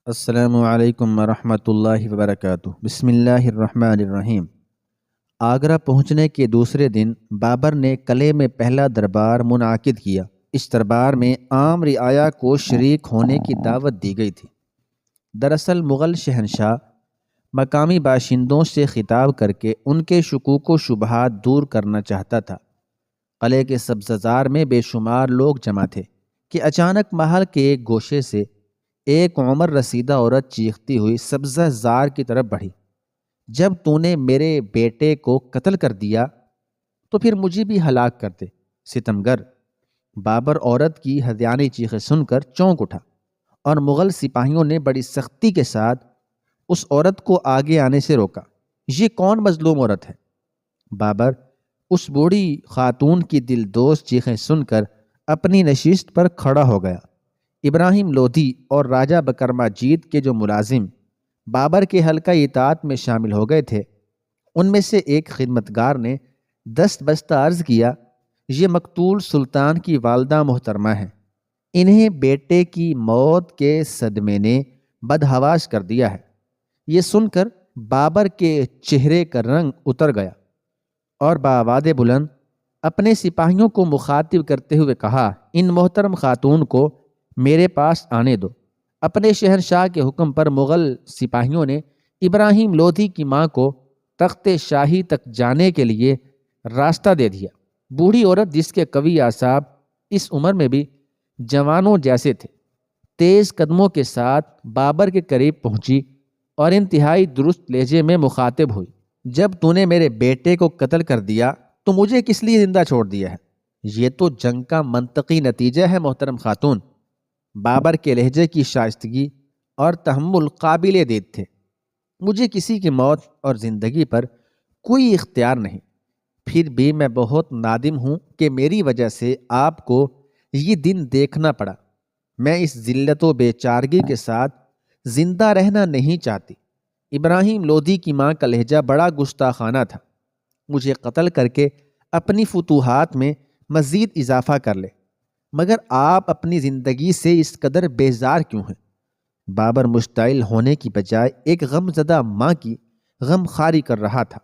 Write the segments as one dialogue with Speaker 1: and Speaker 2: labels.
Speaker 1: السلام علیکم ورحمۃ اللہ وبرکاتہ۔ بسم اللہ الرحمن الرحیم۔ آگرہ پہنچنے کے دوسرے دن بابر نے قلعے میں پہلا دربار منعقد کیا۔ اس دربار میں عام رعایا کو شریک ہونے کی دعوت دی گئی تھی۔ دراصل مغل شہنشاہ مقامی باشندوں سے خطاب کر کے ان کے شکوک و شبہات دور کرنا چاہتا تھا۔ قلعے کے سبززار میں بے شمار لوگ جمع تھے کہ اچانک محل کے ایک گوشے سے ایک عمر رسیدہ عورت چیختی ہوئی سبزہ زار کی طرف بڑھی، جب تو نے میرے بیٹے کو قتل کر دیا تو پھر مجھے بھی ہلاک کر دے ستمگر۔ بابر عورت کی ہذیانی چیخیں سن کر چونک اٹھا اور مغل سپاہیوں نے بڑی سختی کے ساتھ اس عورت کو آگے آنے سے روکا۔ یہ کون مظلوم عورت ہے؟ بابر اس بوڑھی خاتون کی دلدوز چیخیں سن کر اپنی نشست پر کھڑا ہو گیا۔ ابراہیم لودھی اور راجہ بکرماجیت کے جو ملازم بابر کے حلقہ اطاعت میں شامل ہو گئے تھے، ان میں سے ایک خدمتگار نے دست بستہ عرض کیا، یہ مقتول سلطان کی والدہ محترمہ ہیں، انہیں بیٹے کی موت کے صدمے نے بدحواس کر دیا ہے۔ یہ سن کر بابر کے چہرے کا رنگ اتر گیا اور بآواز بلند اپنے سپاہیوں کو مخاطب کرتے ہوئے کہا، ان محترم خاتون کو میرے پاس آنے دو۔ اپنے شہنشاہ کے حکم پر مغل سپاہیوں نے ابراہیم لودھی کی ماں کو تخت شاہی تک جانے کے لیے راستہ دے دیا۔ بوڑھی عورت، جس کے قوی اعصاب اس عمر میں بھی جوانوں جیسے تھے، تیز قدموں کے ساتھ بابر کے قریب پہنچی اور انتہائی درست لہجے میں مخاطب ہوئی، جب تو نے میرے بیٹے کو قتل کر دیا تو مجھے کس لیے زندہ چھوڑ دیا ہے؟ یہ تو جنگ کا منطقی نتیجہ ہے محترم خاتون۔ بابر کے لہجے کی شائستگی اور تحمل قابل دید تھے۔ مجھے کسی کی موت اور زندگی پر کوئی اختیار نہیں، پھر بھی میں بہت نادم ہوں کہ میری وجہ سے آپ کو یہ دن دیکھنا پڑا۔ میں اس ذلت و بے چارگی کے ساتھ زندہ رہنا نہیں چاہتی۔ ابراہیم لودھی کی ماں کا لہجہ بڑا گستاخانہ تھا۔ مجھے قتل کر کے اپنی فتوحات میں مزید اضافہ کر لے، مگر آپ اپنی زندگی سے اس قدر بیزار کیوں ہیں؟ بابر مشتعل ہونے کی بجائے ایک غم زدہ ماں کی غم خواری کر رہا تھا۔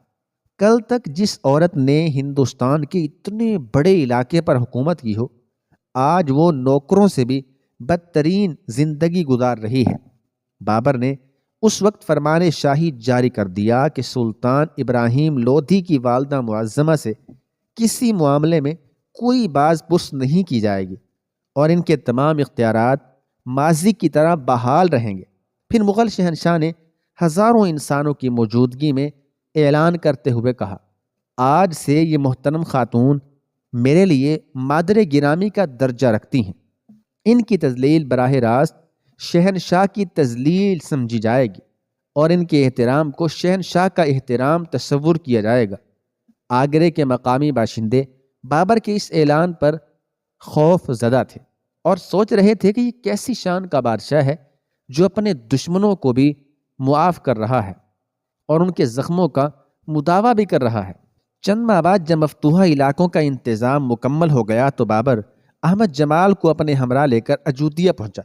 Speaker 1: کل تک جس عورت نے ہندوستان کے اتنے بڑے علاقے پر حکومت کی ہو، آج وہ نوکروں سے بھی بدترین زندگی گزار رہی ہے۔ بابر نے اس وقت فرمان شاہی جاری کر دیا کہ سلطان ابراہیم لودھی کی والدہ معظمہ سے کسی معاملے میں کوئی باز پرس نہیں کی جائے گی اور ان کے تمام اختیارات ماضی کی طرح بحال رہیں گے۔ پھر مغل شہنشاہ نے ہزاروں انسانوں کی موجودگی میں اعلان کرتے ہوئے کہا، آج سے یہ محترم خاتون میرے لیے مادر گرامی کا درجہ رکھتی ہیں۔ ان کی تذلیل براہ راست شہنشاہ کی تذلیل سمجھی جائے گی اور ان کے احترام کو شہنشاہ کا احترام تصور کیا جائے گا۔ آگرے کے مقامی باشندے بابر کے اس اعلان پر خوف زدہ تھے اور سوچ رہے تھے کہ یہ کیسی شان کا بادشاہ ہے جو اپنے دشمنوں کو بھی معاف کر رہا ہے اور ان کے زخموں کا مداوا بھی کر رہا ہے۔ چند ماہ بعد جب مفتوحہ علاقوں کا انتظام مکمل ہو گیا تو بابر احمد جمال کو اپنے ہمراہ لے کر اجودھیا پہنچا۔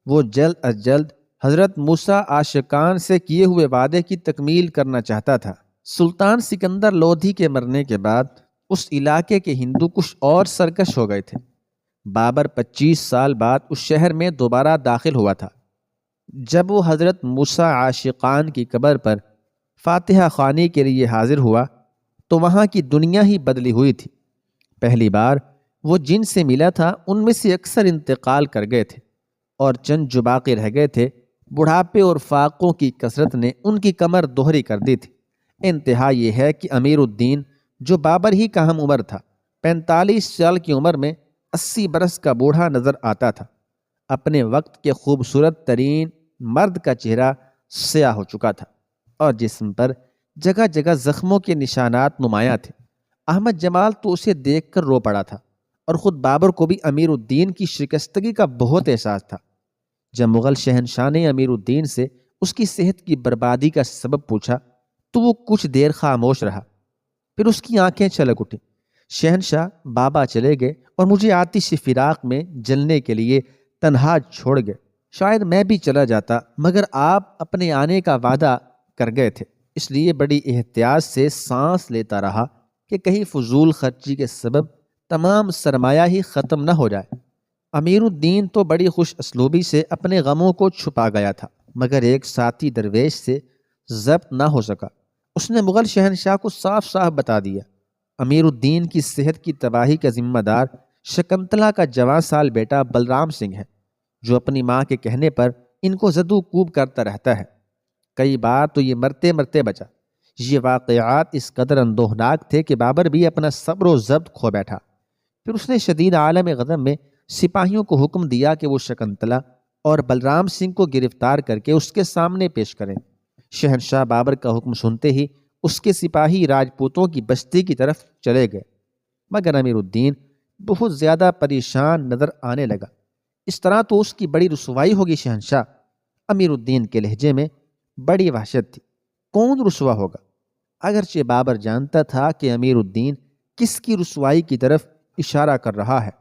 Speaker 1: وہ جلد از جلد حضرت موسیٰ عاشقان سے کیے ہوئے وعدے کی تکمیل کرنا چاہتا تھا۔ سلطان سکندر لودھی کے مرنے کے بعد اس علاقے کے ہندو کچھ اور سرکش ہو گئے تھے۔ بابر 25 سال بعد اس شہر میں دوبارہ داخل ہوا تھا۔ جب وہ حضرت موسیٰ عاشقان کی قبر پر فاتحہ خوانی کے لیے حاضر ہوا تو وہاں کی دنیا ہی بدلی ہوئی تھی۔ پہلی بار وہ جن سے ملا تھا ان میں سے اکثر انتقال کر گئے تھے اور چند جو باقی رہ گئے تھے، بڑھاپے اور فاقوں کی کثرت نے ان کی کمر دوہری کر دی تھی۔ انتہا یہ ہے کہ امیر الدین، جو بابر ہی کا ہم عمر تھا، 45 سال کی عمر میں 80 برس کا بوڑھا نظر آتا تھا۔ اپنے وقت کے خوبصورت ترین مرد کا چہرہ سیاہ ہو چکا تھا اور جسم پر جگہ جگہ زخموں کے نشانات نمایاں تھے۔ احمد جمال تو اسے دیکھ کر رو پڑا تھا اور خود بابر کو بھی امیر الدین کی شکستگی کا بہت احساس تھا۔ جب مغل شہنشاہ نے امیر الدین سے اس کی صحت کی بربادی کا سبب پوچھا تو وہ کچھ دیر خاموش رہا، پھر اس کی آنکھیں چھلک اٹھیں۔ شہنشاہ، بابا چلے گئے اور مجھے آتش فراق میں جلنے کے لیے تنہا چھوڑ گئے۔ شاید میں بھی چلا جاتا، مگر آپ اپنے آنے کا وعدہ کر گئے تھے، اس لیے بڑی احتیاط سے سانس لیتا رہا کہ کہیں فضول خرچی کے سبب تمام سرمایہ ہی ختم نہ ہو جائے۔ امیر الدین تو بڑی خوش اسلوبی سے اپنے غموں کو چھپا گیا تھا، مگر ایک ساتھی درویش سے ضبط نہ ہو سکا۔ اس نے مغل شہنشاہ کو صاف صاف بتا دیا، امیر الدین کی صحت کی تباہی کا ذمہ دار شکنتلا کا جوان سال بیٹا بلرام سنگھ ہے، جو اپنی ماں کے کہنے پر ان کو زدو کوب کرتا رہتا ہے۔ کئی بار تو یہ مرتے مرتے بچا۔ یہ واقعات اس قدر اندوہناک تھے کہ بابر بھی اپنا صبر و ضبط کھو بیٹھا۔ پھر اس نے شدید عالم غضب میں سپاہیوں کو حکم دیا کہ وہ شکنتلا اور بلرام سنگھ کو گرفتار کر کے اس کے سامنے پیش کریں۔ شہنشاہ بابر کا حکم سنتے ہی اس کے سپاہی راجپوتوں کی بستی کی طرف چلے گئے، مگر امیر الدین بہت زیادہ پریشان نظر آنے لگا۔ اس طرح تو اس کی بڑی رسوائی ہوگی شہنشاہ۔ امیر الدین کے لہجے میں بڑی وحشت تھی۔ کون رسوا ہوگا؟ اگرچہ بابر جانتا تھا کہ امیر الدین کس کی رسوائی کی طرف اشارہ کر رہا ہے،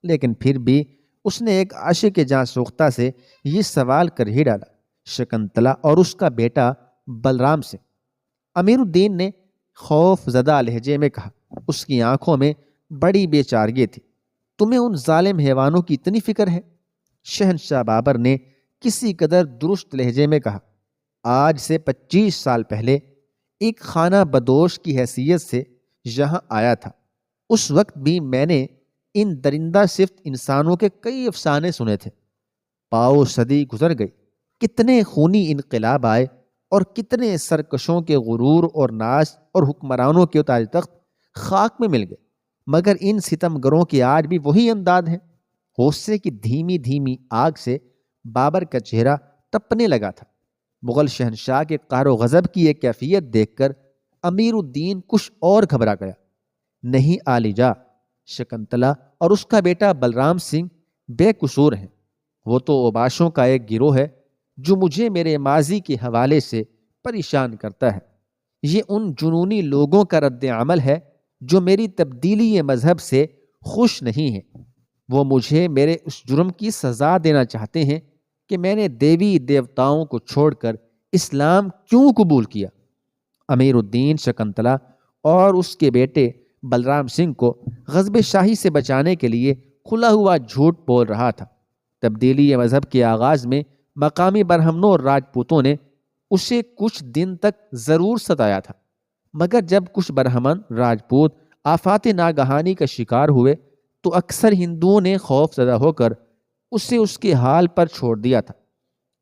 Speaker 1: لیکن پھر بھی اس نے ایک عاشق جاں سوختہ سے یہ سوال کر ہی ڈالا، شکنتلا اور اس کا بیٹا بلرام سنگھ۔ امیر الدین نے خوف زدہ لہجے میں کہا، اس کی آنکھوں میں بڑی بے چارگی تھی، تمہیں ان ظالم حیوانوں کی اتنی فکر ہے؟ شہنشاہ بابر نے کسی قدر درست لہجے میں کہا، آج سے 25 سال پہلے ایک خانہ بدوش کی حیثیت سے یہاں آیا تھا۔ اس وقت بھی میں نے ان درندہ صفت انسانوں کے کئی افسانے سنے تھے۔ پاؤ صدی گزر گئی، کتنے خونی انقلاب آئے اور کتنے سرکشوں کے غرور اور ناز اور حکمرانوں کے تاج تخت خاک میں مل گئے، مگر ان ستم گروں کے آج بھی وہی انداز ہیں۔ غصے کی دھیمی دھیمی آگ سے بابر کا چہرہ تپنے لگا تھا۔ مغل شہنشاہ کے قہر و غضب کی یہ کیفیت دیکھ کر امیر الدین کچھ اور گھبرا گیا۔ نہیں عالیجا، شکنتلا اور اس کا بیٹا بلرام سنگھ بے قصور ہیں۔ وہ تو اوباشوں کا ایک گروہ ہے جو مجھے میرے ماضی کے حوالے سے پریشان کرتا ہے۔ یہ ان جنونی لوگوں کا رد عمل ہے جو میری تبدیلی مذہب سے خوش نہیں ہیں۔ وہ مجھے میرے اس جرم کی سزا دینا چاہتے ہیں کہ میں نے دیوی دیوتاؤں کو چھوڑ کر اسلام کیوں قبول کیا۔ امیر الدین شکنتلا اور اس کے بیٹے بلرام سنگھ کو غضب شاہی سے بچانے کے لیے کھلا ہوا جھوٹ بول رہا تھا۔ تبدیلی مذہب کے آغاز میں مقامی برہمنوں اور راجپوتوں نے اسے کچھ دن تک ضرور ستایا تھا، مگر جب کچھ برہمن راجپوت آفات ناگہانی کا شکار ہوئے تو اکثر ہندوؤں نے خوف زدہ ہو کر اسے اس کے حال پر چھوڑ دیا تھا۔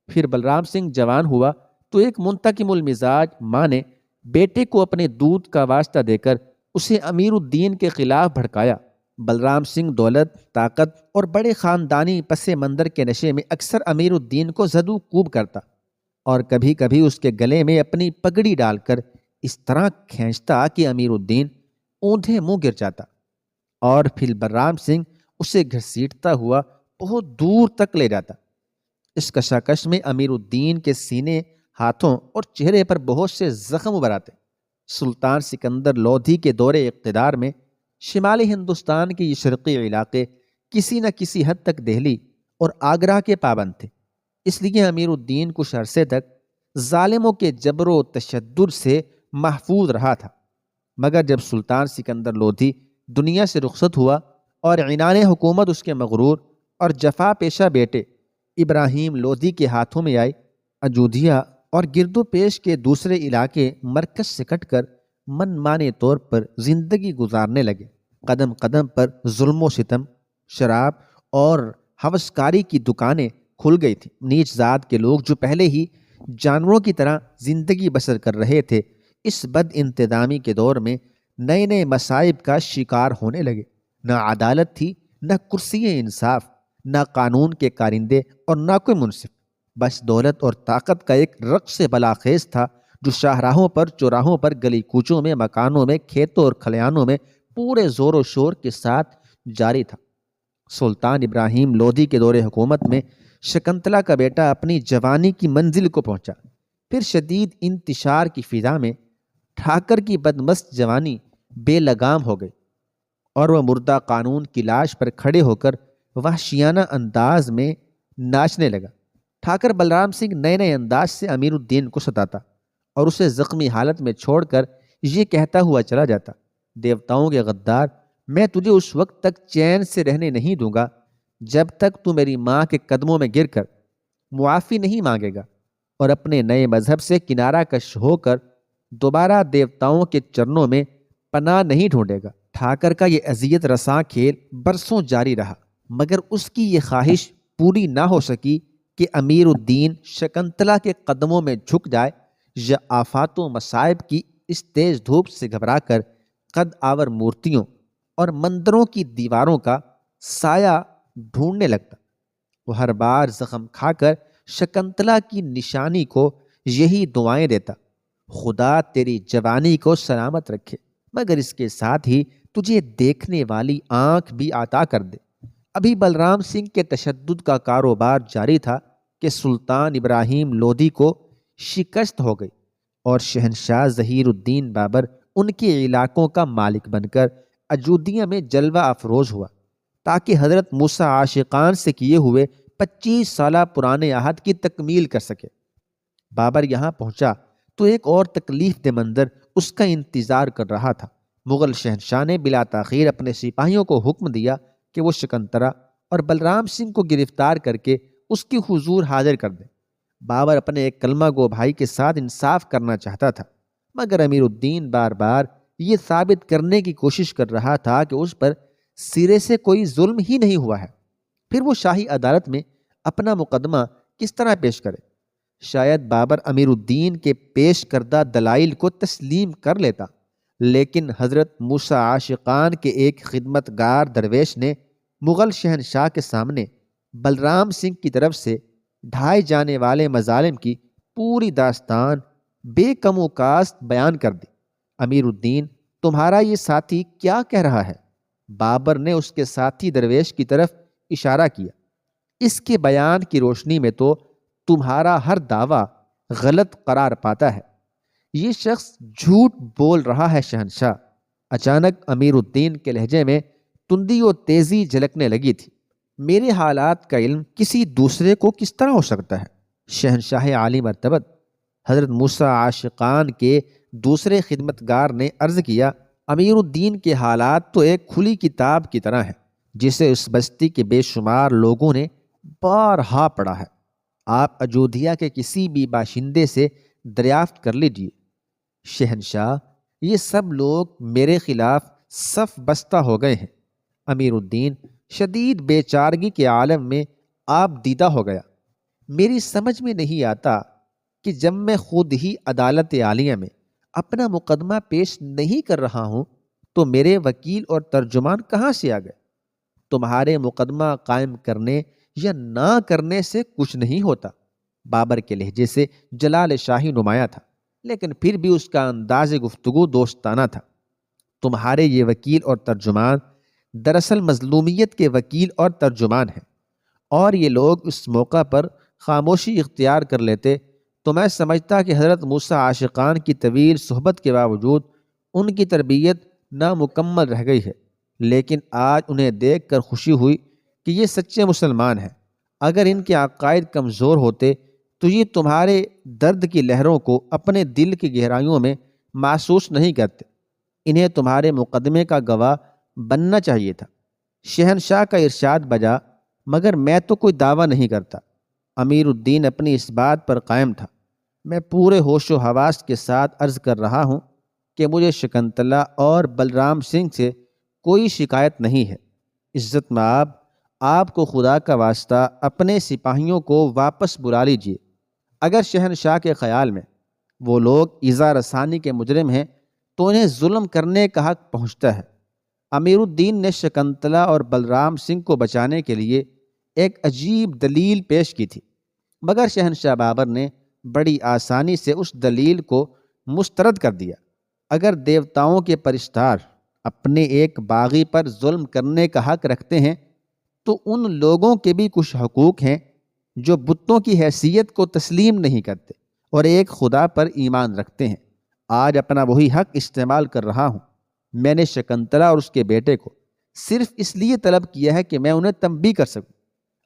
Speaker 1: پھر بلرام سنگھ جوان ہوا تو ایک منتقم المزاج ماں نے بیٹے کو اپنے دودھ کا واسطہ دے کر اسے امیر الدین کے خلاف بھڑکایا۔ بلرام سنگھ دولت، طاقت اور بڑے خاندانی پس منظر کے نشے میں اکثر امیر الدین کو زدو کوب کرتا اور کبھی کبھی اس کے گلے میں اپنی پگڑی ڈال کر اس طرح کھینچتا کہ امیر الدین اوندھے منہ گر جاتا، اور پھر بلرام سنگھ اسے گھسیٹتا ہوا بہت دور تک لے جاتا۔ اس کشاکش میں امیر الدین کے سینے، ہاتھوں اور چہرے پر بہت سے زخم ابھر آتے۔ سلطان سکندر لودھی کے دور اقتدار میں شمالی ہندوستان کے یہ شرقی علاقے کسی نہ کسی حد تک دہلی اور آگرہ کے پابند تھے، اس لیے امیر الدین کچھ عرصے تک ظالموں کے جبر و تشدد سے محفوظ رہا تھا۔ مگر جب سلطان سکندر لودھی دنیا سے رخصت ہوا اور عنان حکومت اس کے مغرور اور جفا پیشہ بیٹے ابراہیم لودھی کے ہاتھوں میں آئی، اجودھیا اور گردو پیش کے دوسرے علاقے مرکز سے کٹ کر من مانے طور پر زندگی گزارنے لگے۔ قدم قدم پر ظلم و ستم، شراب اور ہوسکاری کی دکانیں کھل گئی تھیں۔ نیچ ذات کے لوگ جو پہلے ہی جانوروں کی طرح زندگی بسر کر رہے تھے، اس بد انتظامی کے دور میں نئے نئے مصائب کا شکار ہونے لگے۔ نہ عدالت تھی، نہ کرسی انصاف، نہ قانون کے کارندے اور نہ کوئی منصف، بس دولت اور طاقت کا ایک رقص بلاخیز تھا جو شاہراہوں پر، چوراہوں پر، گلی کوچوں میں، مکانوں میں، کھیتوں اور کھلیانوں میں پورے زور و شور کے ساتھ جاری تھا۔ سلطان ابراہیم لودھی کے دور حکومت میں شکنتلا کا بیٹا اپنی جوانی کی منزل کو پہنچا۔ پھر شدید انتشار کی فضا میں ٹھاکر کی بدمست جوانی بے لگام ہو گئی اور وہ مردہ قانون کی لاش پر کھڑے ہو کر وحشیانہ انداز میں ناچنے لگا۔ ٹھاکر بلرام سنگھ نئے نئے انداز سے امیر الدین کو ستاتا اور اسے زخمی حالت میں چھوڑ کر یہ کہتا ہوا چلا جاتا، دیوتاؤں کے غدار، میں تجھے اس وقت تک چین سے رہنے نہیں دوں گا جب تک تو میری ماں کے قدموں میں گر کر معافی نہیں مانگے گا اور اپنے نئے مذہب سے کنارہ کش ہو کر دوبارہ دیوتاؤں کے چرنوں میں پناہ نہیں ڈھونڈے گا۔ ٹھاکر کا یہ اذیت رساں کھیل برسوں جاری رہا، مگر اس کی یہ خواہش پوری نہ ہو سکی کہ امیر الدین شکنتلا کے قدموں میں جھک جائے یا آفات و مصائب کی اس تیز دھوپ سے گھبرا کر قد آور مورتیوں اور مندروں کی دیواروں کا سایہ ڈھونڈنے لگتا۔ وہ ہر بار زخم کھا کر شکنتلا کی نشانی کو یہی دعائیں دیتا، خدا تیری جوانی کو سلامت رکھے، مگر اس کے ساتھ ہی تجھے دیکھنے والی آنکھ بھی عطا کر دے۔ ابھی بلرام سنگھ کے تشدد کا کاروبار جاری تھا کہ سلطان ابراہیم لودھی کو شکست ہو گئی اور شہنشاہ ظہیر الدین بابر ان کے علاقوں کا مالک بن کر اجودھیا میں جلوہ افروز ہوا تاکہ حضرت موسیٰ عاشقان سے کیے ہوئے 25 سالہ پرانے عہد کی تکمیل کر سکے۔ بابر یہاں پہنچا تو ایک اور تکلیف دہ منظر اس کا انتظار کر رہا تھا۔ مغل شہنشاہ نے بلا تاخیر اپنے سپاہیوں کو حکم دیا کہ وہ شکنترا اور بلرام سنگھ کو گرفتار کر کے اس کی حضور حاضر کر دیں۔ بابر اپنے ایک کلمہ گو بھائی کے ساتھ انصاف کرنا چاہتا تھا، مگر امیر الدین بار بار یہ ثابت کرنے کی کوشش کر رہا تھا کہ اس پر سرے سے کوئی ظلم ہی نہیں ہوا ہے۔ پھر وہ شاہی عدالت میں اپنا مقدمہ کس طرح پیش کرے؟ شاید بابر امیر الدین کے پیش کردہ دلائل کو تسلیم کر لیتا، لیکن حضرت موسیٰ عاشقان کے ایک خدمت گار درویش نے مغل شہنشاہ کے سامنے بلرام سنگھ کی طرف سے ڈھائے جانے والے مظالم کی پوری داستان بے کم و کاست بیان کر دی۔ امیر الدین، تمہارا یہ ساتھی کیا کہہ رہا ہے؟ بابر نے اس کے ساتھی درویش کی طرف اشارہ کیا۔ اس کے بیان کی روشنی میں تو تمہارا ہر دعویٰ غلط قرار پاتا ہے۔ یہ شخص جھوٹ بول رہا ہے شہنشاہ۔ اچانک امیر الدین کے لہجے میں تندی و تیزی جھلکنے لگی تھی۔ میرے حالات کا علم کسی دوسرے کو کس طرح ہو سکتا ہے؟ شہنشاہ عالی مرتبت حضرت موسیٰ عاشقان کے دوسرے خدمتگار نے عرض کیا، امیر الدین کے حالات تو ایک کھلی کتاب کی طرح ہیں جسے اس بستی کے بے شمار لوگوں نے بارہا پڑھا ہے۔ آپ اجودھیا کے کسی بھی باشندے سے دریافت کر لیجیے۔ شہنشاہ، یہ سب لوگ میرے خلاف صف بستہ ہو گئے ہیں۔ امیر الدین شدید بے چارگی کے عالم میں آپ دیدہ ہو گیا۔ میری سمجھ میں نہیں آتا کہ جب میں خود ہی عدالت عالیہ میں اپنا مقدمہ پیش نہیں کر رہا ہوں تو میرے وکیل اور ترجمان کہاں سے آ گئے؟ تمہارے مقدمہ قائم کرنے یا نہ کرنے سے کچھ نہیں ہوتا۔ بابر کے لہجے سے جلال شاہی نمایاں تھا، لیکن پھر بھی اس کا انداز گفتگو دوستانہ تھا۔ تمہارے یہ وکیل اور ترجمان دراصل مظلومیت کے وکیل اور ترجمان ہیں، اور یہ لوگ اس موقع پر خاموشی اختیار کر لیتے تو میں سمجھتا کہ حضرت موسیٰ عاشقان کی طویل صحبت کے باوجود ان کی تربیت نامکمل رہ گئی ہے۔ لیکن آج انہیں دیکھ کر خوشی ہوئی کہ یہ سچے مسلمان ہیں۔ اگر ان کے عقائد کمزور ہوتے تو یہ تمہارے درد کی لہروں کو اپنے دل کی گہرائیوں میں محسوس نہیں کرتے۔ انہیں تمہارے مقدمے کا گواہ بننا چاہیے تھا۔ شہنشاہ کا ارشاد بجا، مگر میں تو کوئی دعویٰ نہیں کرتا۔ امیر الدین اپنی اس بات پر قائم تھا۔ میں پورے ہوش و حواس کے ساتھ عرض کر رہا ہوں کہ مجھے شکنتلا اور بلرام سنگھ سے کوئی شکایت نہیں ہے۔ عزت مآب، آپ کو خدا کا واسطہ اپنے سپاہیوں کو واپس بلا لیجیے۔ اگر شہنشاہ کے خیال میں وہ لوگ ایذا رسانی کے مجرم ہیں تو انہیں ظلم کرنے کا حق پہنچتا ہے۔ امیر الدین نے شکنتلا اور بلرام سنگھ کو بچانے کے لیے ایک عجیب دلیل پیش کی تھی، مگر شہنشاہ بابر نے بڑی آسانی سے اس دلیل کو مسترد کر دیا۔ اگر دیوتاؤں کے پرستار اپنے ایک باغی پر ظلم کرنے کا حق رکھتے ہیں تو ان لوگوں کے بھی کچھ حقوق ہیں جو بتوں کی حیثیت کو تسلیم نہیں کرتے اور ایک خدا پر ایمان رکھتے ہیں۔ آج اپنا وہی حق استعمال کر رہا ہوں۔ میں نے شکنتلا اور اس کے بیٹے کو صرف اس لیے طلب کیا ہے کہ میں انہیں تنبیہ کر سکوں۔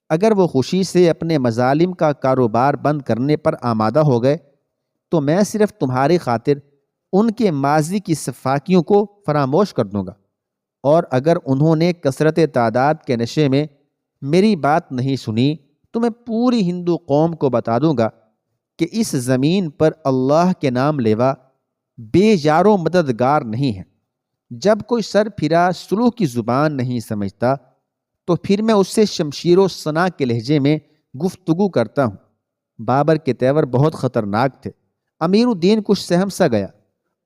Speaker 1: اگر وہ خوشی سے اپنے مظالم کا کاروبار بند کرنے پر آمادہ ہو گئے تو میں صرف تمہاری خاطر ان کے ماضی کی صفاکیوں کو فراموش کر دوں گا، اور اگر انہوں نے کثرت تعداد کے نشے میں میری بات نہیں سنی تو میں پوری ہندو قوم کو بتا دوں گا کہ اس زمین پر اللہ کے نام لیوا بے یار و مددگار نہیں ہے۔ جب کوئی سر پھرا سلوک کی زبان نہیں سمجھتا تو پھر میں اس سے شمشیر و سنا کے لہجے میں گفتگو کرتا ہوں۔ بابر کے تیور بہت خطرناک تھے۔ امیر الدین کچھ سہم سا گیا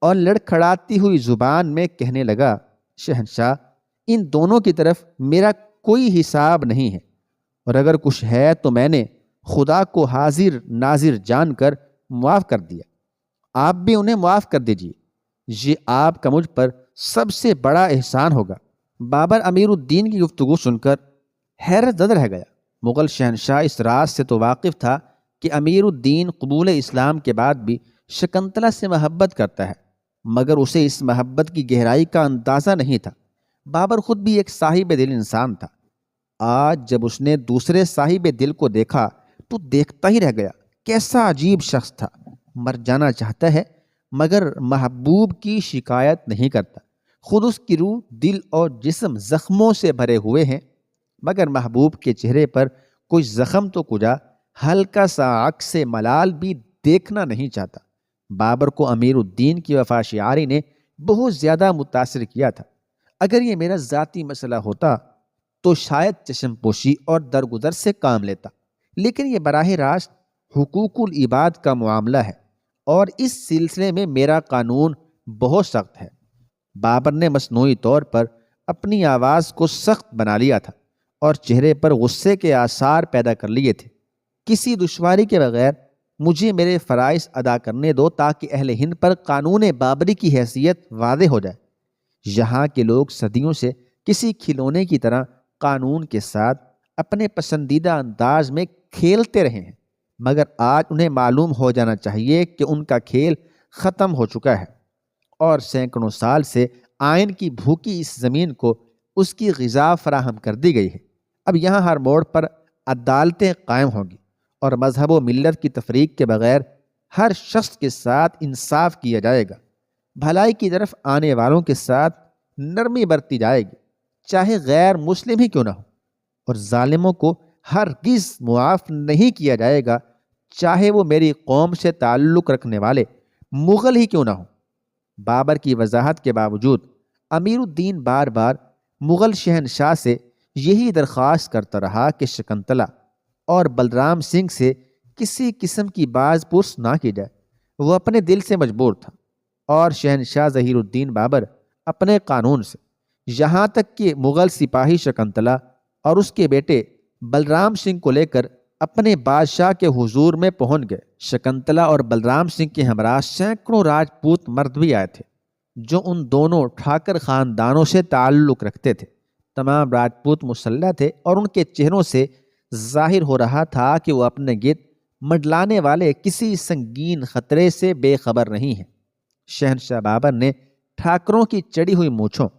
Speaker 1: اور لڑکھڑاتی ہوئی زبان میں کہنے لگا، شہنشاہ، ان دونوں کی طرف میرا کوئی حساب نہیں ہے، اور اگر کچھ ہے تو میں نے خدا کو حاضر ناظر جان کر معاف کر دیا، آپ بھی انہیں معاف کر دیجیے، یہ آپ کا مجھ پر سب سے بڑا احسان ہوگا۔ بابر امیر الدین کی گفتگو سن کر حیرت زدہ رہ گیا۔ مغل شہنشاہ اس راز سے تو واقف تھا کہ امیر الدین قبول اسلام کے بعد بھی شکنتلا سے محبت کرتا ہے، مگر اسے اس محبت کی گہرائی کا اندازہ نہیں تھا۔ بابر خود بھی ایک صاحب دل انسان تھا۔ آج جب اس نے دوسرے صاحب دل کو دیکھا تو دیکھتا ہی رہ گیا۔ کیسا عجیب شخص تھا، مر جانا چاہتا ہے مگر محبوب کی شکایت نہیں کرتا۔ خود اس کی روح، دل اور جسم زخموں سے بھرے ہوئے ہیں، مگر محبوب کے چہرے پر کوئی زخم تو کجا ہلکا سا عکس ملال بھی دیکھنا نہیں چاہتا۔ بابر کو امیر الدین کی وفا شعاری نے بہت زیادہ متاثر کیا تھا۔ اگر یہ میرا ذاتی مسئلہ ہوتا تو شاید چشم پوشی اور درگزر سے کام لیتا، لیکن یہ براہ راست حقوق العباد کا معاملہ ہے اور اس سلسلے میں میرا قانون بہت سخت ہے۔ بابر نے مصنوعی طور پر اپنی آواز کو سخت بنا لیا تھا اور چہرے پر غصے کے آثار پیدا کر لیے تھے۔ کسی دشواری کے بغیر مجھے میرے فرائض ادا کرنے دو تاکہ اہل ہند پر قانون بابری کی حیثیت واضح ہو جائے۔ یہاں کے لوگ صدیوں سے کسی کھلونے کی طرح قانون کے ساتھ اپنے پسندیدہ انداز میں کھیلتے رہے ہیں، مگر آج انہیں معلوم ہو جانا چاہیے کہ ان کا کھیل ختم ہو چکا ہے، اور سینکڑوں سال سے آئین کی بھوکی اس زمین کو اس کی غذا فراہم کر دی گئی ہے۔ اب یہاں ہر موڑ پر عدالتیں قائم ہوں گی اور مذہب و ملت کی تفریق کے بغیر ہر شخص کے ساتھ انصاف کیا جائے گا۔ بھلائی کی طرف آنے والوں کے ساتھ نرمی برتی جائے گی، چاہے غیر مسلم ہی کیوں نہ ہو، اور ظالموں کو ہرگز معاف نہیں کیا جائے گا، چاہے وہ میری قوم سے تعلق رکھنے والے مغل ہی کیوں نہ ہوں۔ بابر کی وضاحت کے باوجود امیر الدین بار بار مغل شہنشاہ سے یہی درخواست کرتا رہا کہ شکنتلا اور بلرام سنگھ سے کسی قسم کی باز پرس نہ کی جائے۔ وہ اپنے دل سے مجبور تھا، اور شہنشاہ ظہیر الدین بابر اپنے قانون سے، یہاں تک کہ مغل سپاہی شکنتلا اور اس کے بیٹے بلرام سنگھ کو لے کر اپنے بادشاہ کے حضور میں پہنچ گئے۔ شکنتلا اور بلرام سنگھ کے ہمراہ سینکڑوں راجپوت مرد بھی آئے تھے جو ان دونوں ٹھاکر خاندانوں سے تعلق رکھتے تھے۔ تمام راجپوت مسلح تھے اور ان کے چہروں سے ظاہر ہو رہا تھا کہ وہ اپنے گرد منڈلانے والے کسی سنگین خطرے سے بے خبر نہیں ہیں۔ شہنشاہ بابر نے ٹھاکروں کی چڑی ہوئی مونچھوں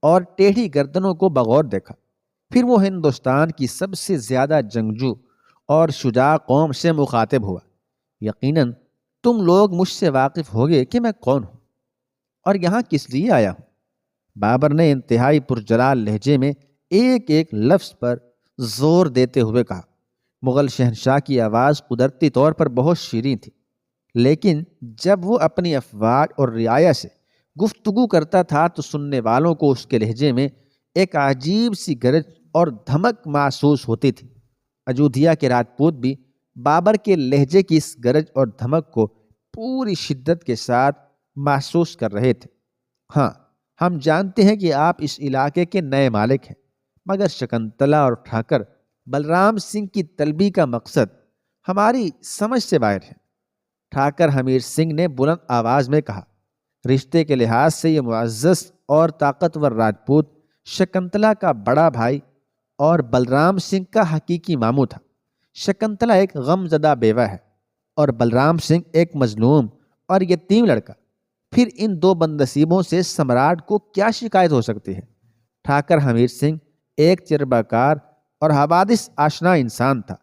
Speaker 1: اور ٹیڑھی گردنوں کو بغور دیکھا، پھر وہ ہندوستان کی سب سے زیادہ جنگجو اور شجاع قوم سے مخاطب ہوا۔ یقیناً تم لوگ مجھ سے واقف ہوگے کہ میں کون ہوں اور یہاں کس لیے آیا ہوں۔ بابر نے انتہائی پرجلال لہجے میں ایک ایک لفظ پر زور دیتے ہوئے کہا۔ مغل شہنشاہ کی آواز قدرتی طور پر بہت شیریں تھی، لیکن جب وہ اپنی افواج اور رعایا سے گفتگو کرتا تھا تو سننے والوں کو اس کے لہجے میں ایک عجیب سی گرج اور دھمک محسوس ہوتی تھی۔ اجودھیا کے راجپوت بھی بابر کے لہجے کی اس گرج اور دھمک کو پوری شدت کے ساتھ محسوس کر رہے تھے۔ ہاں، ہم جانتے ہیں کہ آپ اس علاقے کے نئے مالک ہیں، مگر شکنتلا اور ٹھاکر بلرام سنگھ کی طلبی کا مقصد ہماری سمجھ سے باہر ہے۔ ٹھاکر حمیر سنگھ نے بلند آواز میں کہا۔ رشتے کے لحاظ سے یہ معزز اور طاقتور راجپوت شکنتلا کا بڑا بھائی اور بلرام سنگھ کا حقیقی ماموں تھا۔ شکنتلا ایک غم زدہ بیوہ ہے اور بلرام سنگھ ایک مظلوم اور یتیم لڑکا، پھر ان دو بدنصیبوں سے سمراٹ کو کیا شکایت ہو سکتی ہے؟ ٹھاکر حمیر سنگھ ایک چربہ کار اور حوادث آشنا انسان تھا،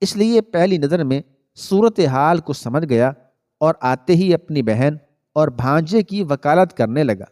Speaker 1: اس لیے پہلی نظر میں صورتحال کو سمجھ گیا اور آتے ہی اپنی بہن اور بھانجے کی وکالت کرنے لگا۔